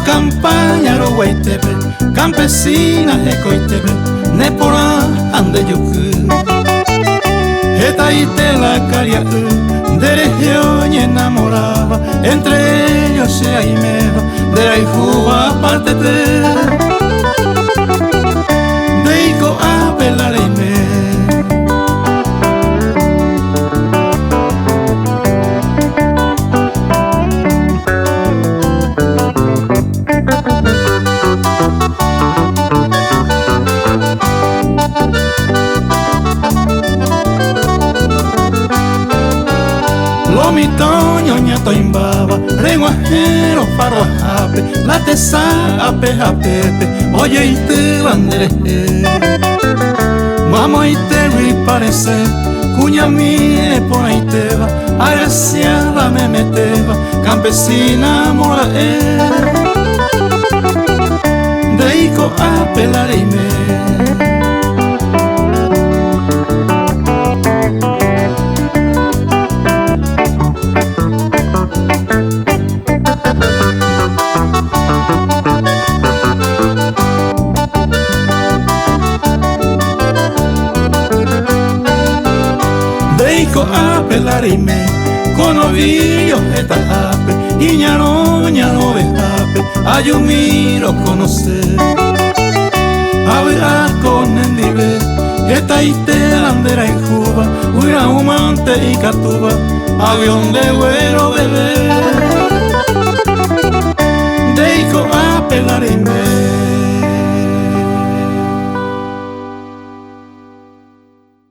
campaña ro guaitebe, campesina e coitebe, nepora ande yoku. Eta ite la caria de región y enamoraba, entre ellos se aimeba, de la hijuba parte de Deiko a pelarime. Lomitoño ñato imbaba, renguajero faro ape, la tesa ape apepe, oye y te bandere. Vamos y te riparece, cuña mía por ahí te va, agraciada me meteba, campesina mora Deiko a pelarime. Deiko a pelarime, con ovillos esta ape, y ñano vejape, ayumiro conocer. Hablar con el nivel, esta ite bandera en Cuba, huira humante y catuba, avión de vuelo bebé.